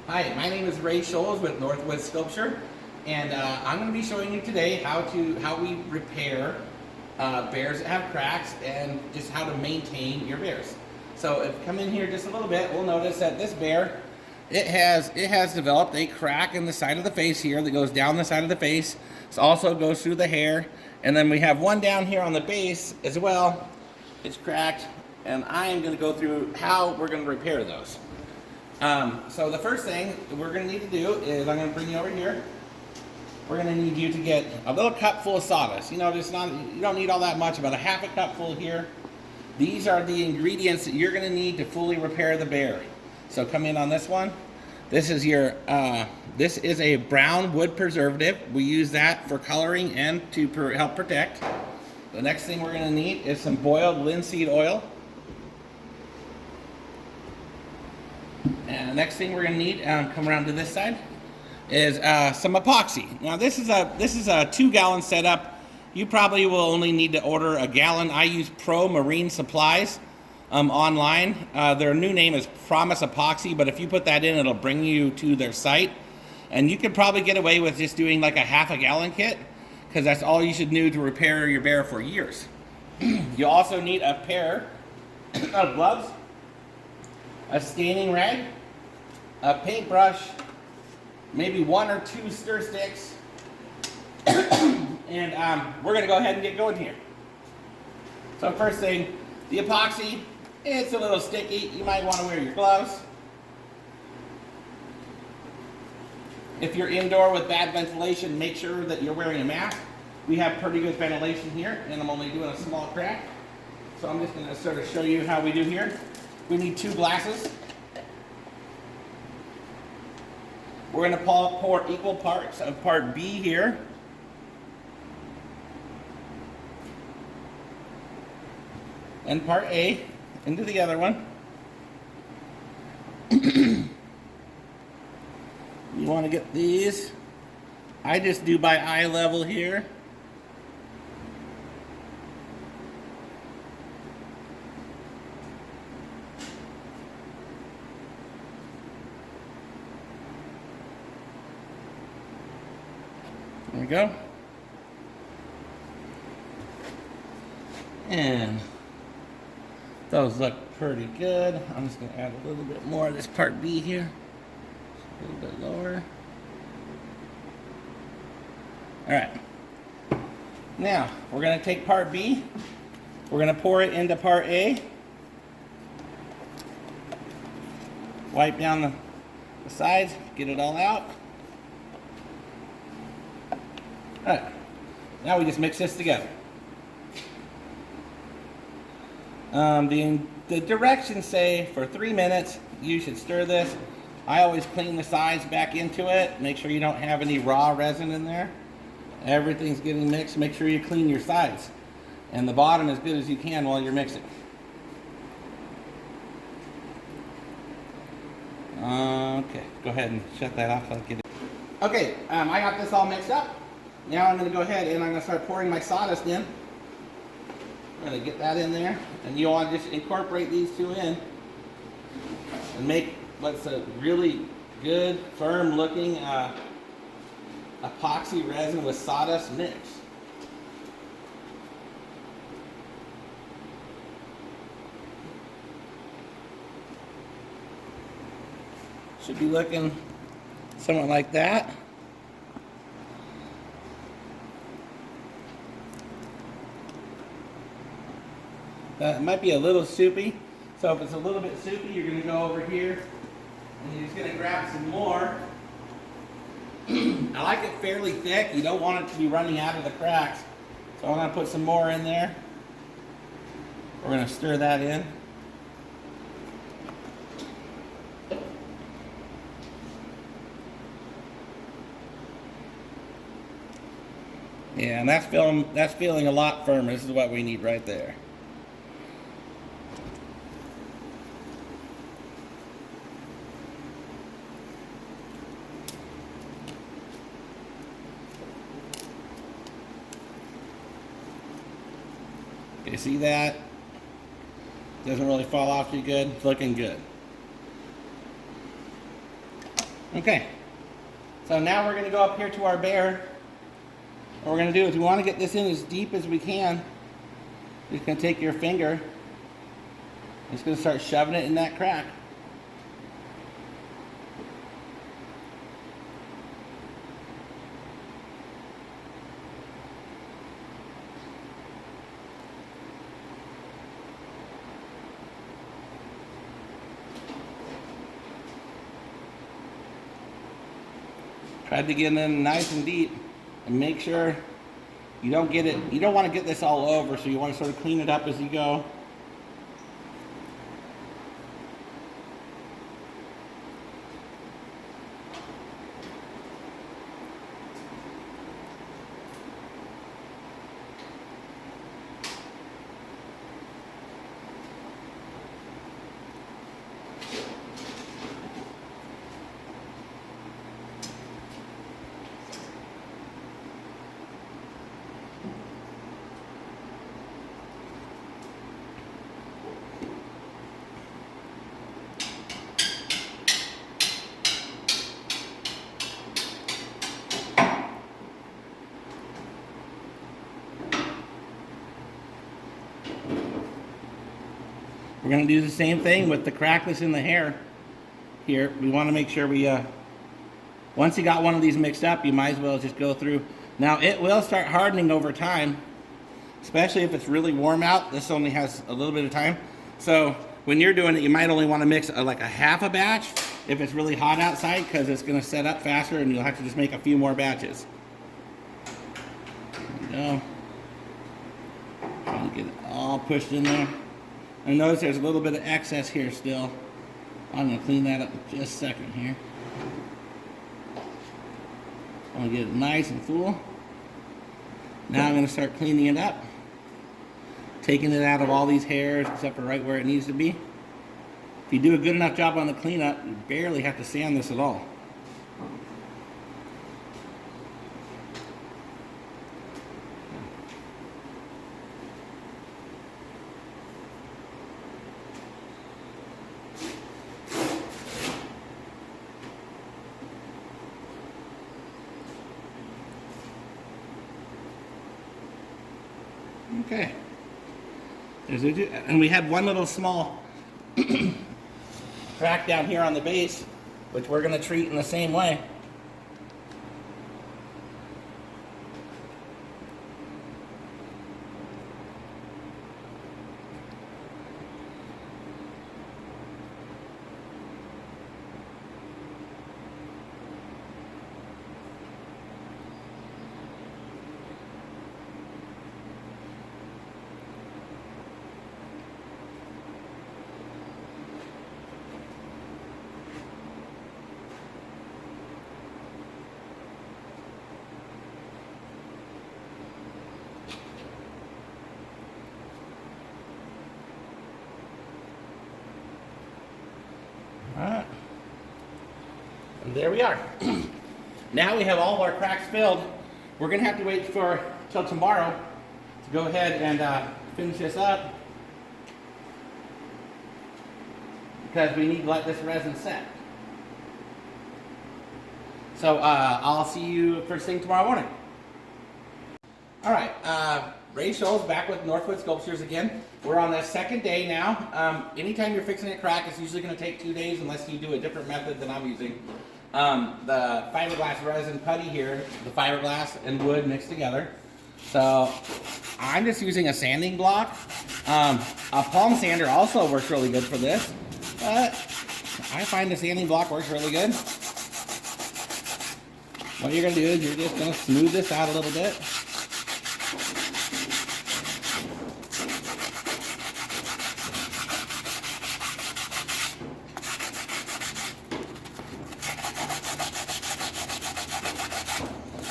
Hi, my name is Ray Scholes with Northwood Sculpture, and I'm going to be showing you today how we repair bears that have cracks and just how to maintain your bears. So if you come in here just a little bit, we'll notice that this bear, it has developed a crack in the side of the face here that goes down the side of the face. It also goes through the hair, and then we have one down here on the base as well. It's cracked, and I am going to go through how we're going to repair those. So the first thing we're going to need to do is, I'm going to bring you over here. We're going to need you to get a little cup full of sawdust. You know, you don't need all that much, about a half a cup full here. These are the ingredients that you're going to need to fully repair the bear. So come in on this one. This is your, this is a brown wood preservative. We use that for coloring and to help protect. The next thing we're going to need is some boiled linseed oil. And the next thing we're going to need, come around to this side, is some epoxy. Now this is a 2-gallon setup. You probably will only need to order a gallon. I use Pro Marine Supplies online. Their new name is Promise Epoxy, but if you put that in, it'll bring you to their site. And you could probably get away with just doing like a half-a-gallon kit, because that's all you should do to repair your bear for years. You also need a pair of gloves, a staining rag, a paintbrush, maybe 1 or 2 stir sticks, and we're going to go ahead and get going here. So first thing, the epoxy, it's a little sticky. You might want to wear your gloves. If you're indoor with bad ventilation, make sure that you're wearing a mask. We have pretty good ventilation here, and I'm only doing a small crack. So I'm just going to sort of show you how we do here. We need 2 glasses. We're going to pour equal parts of part B here. And part A into the other one. You want to get these. I just do by eye level here. There we go. And those look pretty good. I'm just going to add a little bit more of this part B here. A little bit lower. Alright. Now, we're going to take part B. We're going to pour it into part A. Wipe down the sides, get it all out. Alright, now we just mix this together. The directions say for 3 minutes you should stir this. I always clean the sides back into it. Make sure you don't have any raw resin in there. Everything's getting mixed. Make sure you clean your sides and the bottom as good as you can while you're mixing. Okay, go ahead and shut that off. I'll get it. Okay, I got this all mixed up. Now I'm going to go ahead and I'm going to start pouring my sawdust in. I'm going to get that in there, and you want to just incorporate these 2 in and make what's a really good, firm looking epoxy resin with sawdust mix. Should be looking somewhat like that. It might be a little soupy, so if it's a little bit soupy, you're going to go over here and you're just going to grab some more. I like it fairly thick. You don't want it to be running out of the cracks, so I'm going to put some more in there. We're going to stir that in. Yeah, and that's feeling a lot firmer. This is what we need right there. You see that? Doesn't really fall off too good. It's looking good. Okay, so now we're going to go up here to our bear. What we're going to do is we want to get this in as deep as we can. You're just going to take your finger, just going to start shoving it in that crack. Try to get it in nice and deep, and make sure you don't get it, you don't want to get this all over, so you want to sort of clean it up as you go. We're going to do the same thing with the crack that's in the hair here. We want to make sure we, once you got one of these mixed up, you might as well just go through. Now it will start hardening over time, especially if it's really warm out. This only has a little bit of time. So when you're doing it, you might only want to mix like a half a batch if it's really hot outside, because it's going to set up faster and you'll have to just make a few more batches. There we go. Trying to get it all pushed in there. I notice there's a little bit of excess here still. I'm going to clean that up in just a second here. I'm going to get it nice and full. Now I'm going to start cleaning it up. Taking it out of all these hairs except for right where it needs to be. If you do a good enough job on the cleanup, you barely have to sand this at all. Okay. And we had one little small crack down here on the base, which we're going to treat in the same way. Alright, and there we are. Now we have all of our cracks filled. We're going to have to wait till tomorrow to go ahead and finish this up, because we need to let this resin set. So I'll see you first thing tomorrow morning. Alright, Ray Scholl's back with Northwood Sculptures again. We're on the second day now. Anytime you're fixing a crack, it's usually going to take 2 days unless you do a different method than I'm using. The fiberglass resin putty here, the fiberglass and wood mixed together. So I'm just using a sanding block. A palm sander also works really good for this, but I find the sanding block works really good. What you're going to do is you're just going to smooth this out a little bit.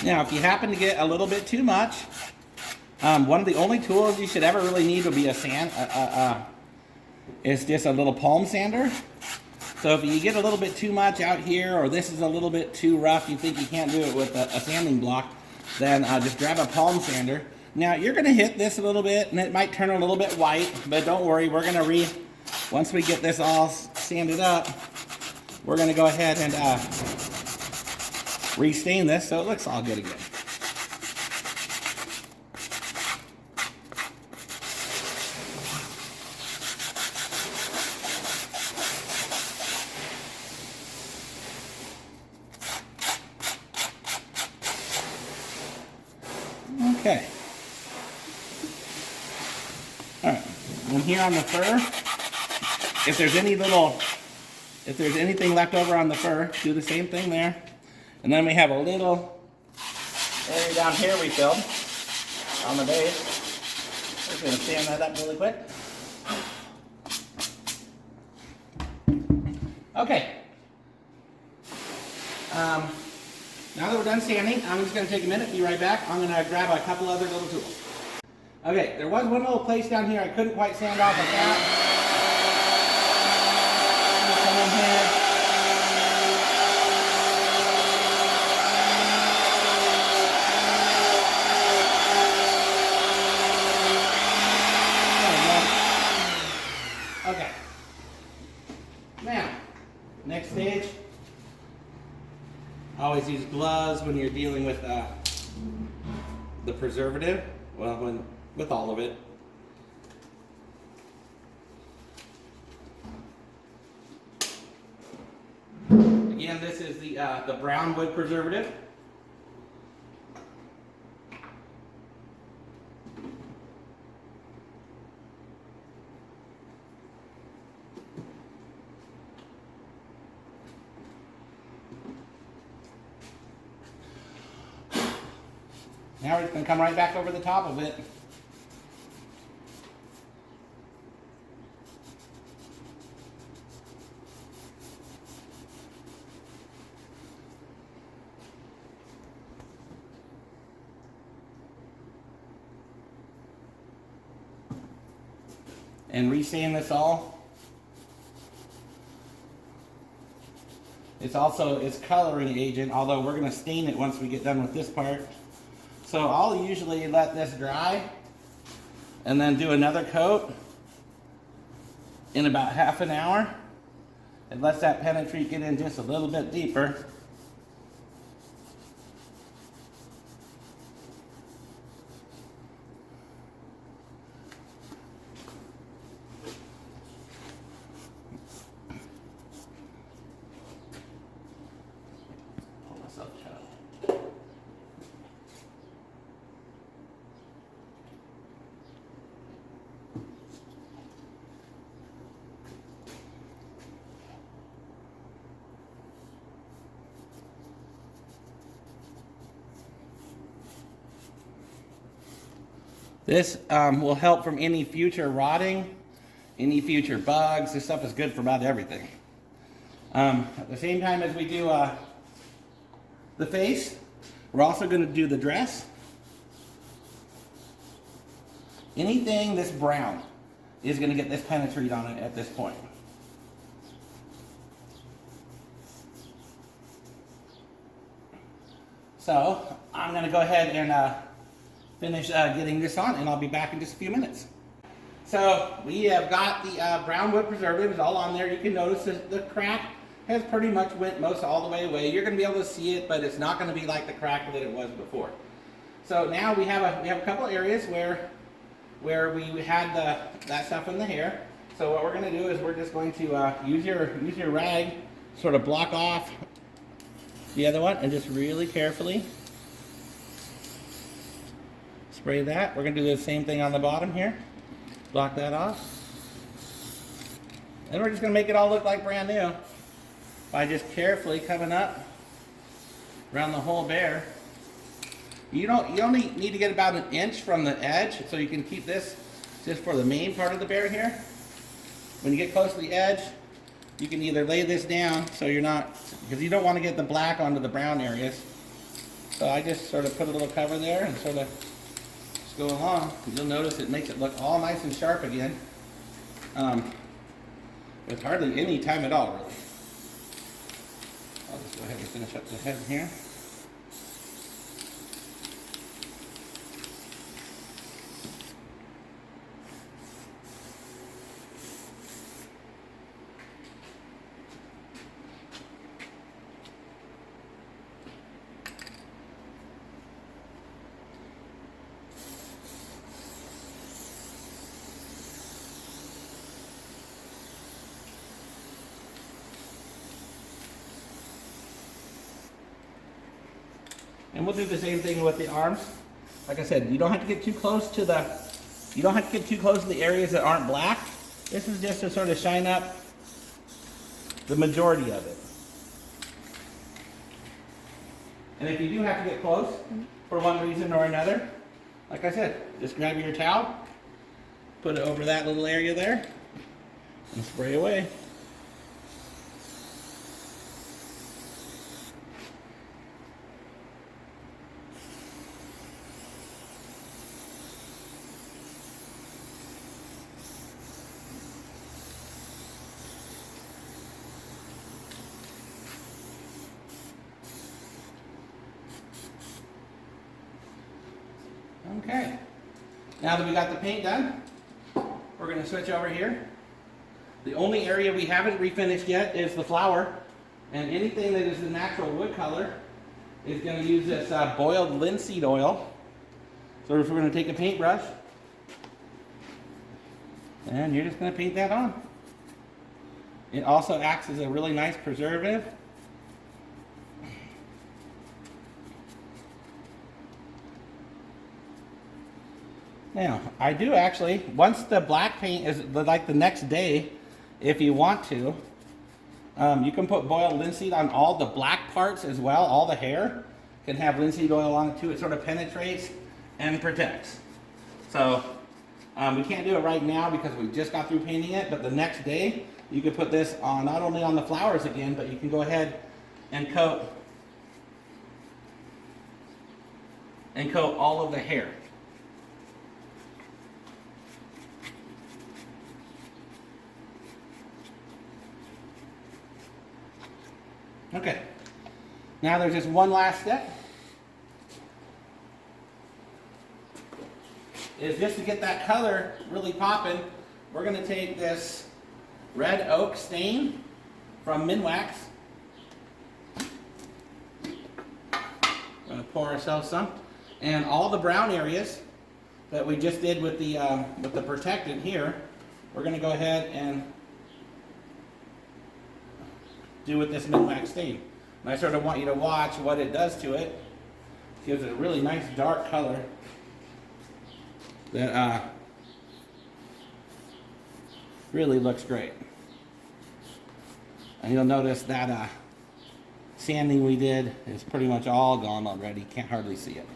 Now, if you happen to get a little bit too much, one of the only tools you should ever really need would be it's just a little palm sander. So if you get a little bit too much out here, or this is a little bit too rough, you think you can't do it with a sanding block, then just grab a palm sander. Now, you're going to hit this a little bit, and it might turn a little bit white, but don't worry, we're going to once we get this all sanded up, we're going to go ahead and re-stain this so it looks all good again. Okay. All right. And here on the fur, if there's anything left over on the fur, do the same thing there. And then we have a little area down here we filled on the base. Just gonna sand that up really quick. Okay. Now that we're done sanding, I'm just going to take a minute, be right back. I'm going to grab a couple other little tools. Okay, there was one little place down here I couldn't quite sand off like that. Come in here. There we go. Okay. Now, next stage. Always use gloves when you're dealing with the preservative. Well, with all of it. Again, this is the brown wood preservative. Now we're just going to come right back over the top of it. And re-sand this all. It's coloring agent, although we're going to stain it once we get done with this part. So I'll usually let this dry and then do another coat in about half an hour. It lets that penetreat get in just a little bit deeper. Pull myself shut. This will help from any future rotting, any future bugs. This stuff is good for about everything. At the same time as we do the face, we're also going to do the dress. Anything that's brown is going to get this penetreat on it at this point. So I'm going to go ahead and finish getting this on, and I'll be back in just a few minutes. So we have got the brown wood preservatives all on there. You can notice that the crack has pretty much went most all the way away. You're going to be able to see it, but it's not going to be like the crack that it was before. So now we have a couple areas where we had that stuff in the hair. So what we're going to do is we're just going to use your rag, sort of block off the other one, and just really carefully spray that. We're going to do the same thing on the bottom here. Block that off. And we're just going to make it all look like brand new by just carefully coming up around the whole bear. You only need to get about an inch from the edge, so you can keep this just for the main part of the bear here. When you get close to the edge, you can either lay this down so you're not, because you don't want to get the black onto the brown areas. So I just sort of put a little cover there and sort of just go along. You'll notice it makes it look all nice and sharp again, with hardly any time at all, really. I'll just go ahead and finish up the head here. And we'll do the same thing with the arms. Like I said, you don't have to get too close to the areas that aren't black. This is just to sort of shine up the majority of it. And if you do have to get close for one reason or another, like I said, just grab your towel, put it over that little area there, and spray away. Okay, now that we got the paint done, we're going to switch over here. The only area we haven't refinished yet is the flower, and anything that is the natural wood color is going to use this boiled linseed oil. So if we're going to take a paintbrush, and you're just going to paint that on. It also acts as a really nice preservative. Now, I do actually, once the black paint is like the next day, if you want to, you can put boiled linseed on all the black parts as well. All the hair can have linseed oil on it too. It sort of penetrates and protects. So we can't do it right now because we just got through painting it, but the next day you can put this on not only on the flowers again, but you can go ahead and coat all of the hair. Okay, now there's just one last step. Is just to get that color really popping, we're going to take this red oak stain from Minwax. We're going to pour ourselves some. And all the brown areas that we just did with the protectant here, we're going to go ahead and do with this Minwax stain. And I sort of want you to watch what it does to it. It gives it a really nice dark color that really looks great. And you'll notice that sanding we did is pretty much all gone already. Can't hardly see it.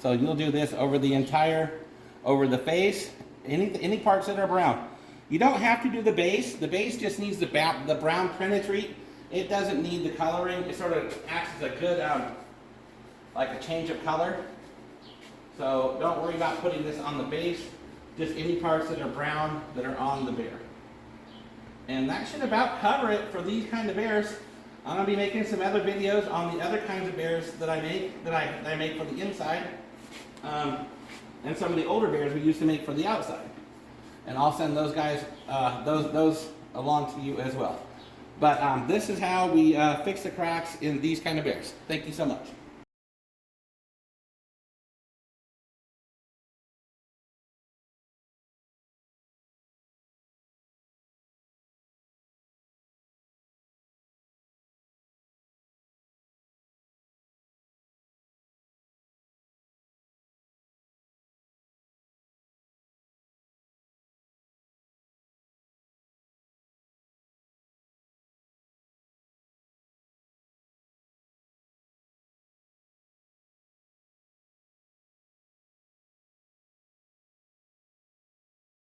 So you'll do this over the face, any parts that are brown. You don't have to do the base. The base just needs the brown penetreat. It doesn't need the coloring. It sort of acts as a good, like a change of color. So don't worry about putting this on the base. Just any parts that are brown that are on the bear. And that should about cover it for these kind of bears. I'm going to be making some other videos on the other kinds of bears that I make, that I make for the inside. And some of the older bears we used to make for the outside. And I'll send those guys, those along to you as well. But this is how we fix the cracks in these kind of bears. Thank you so much.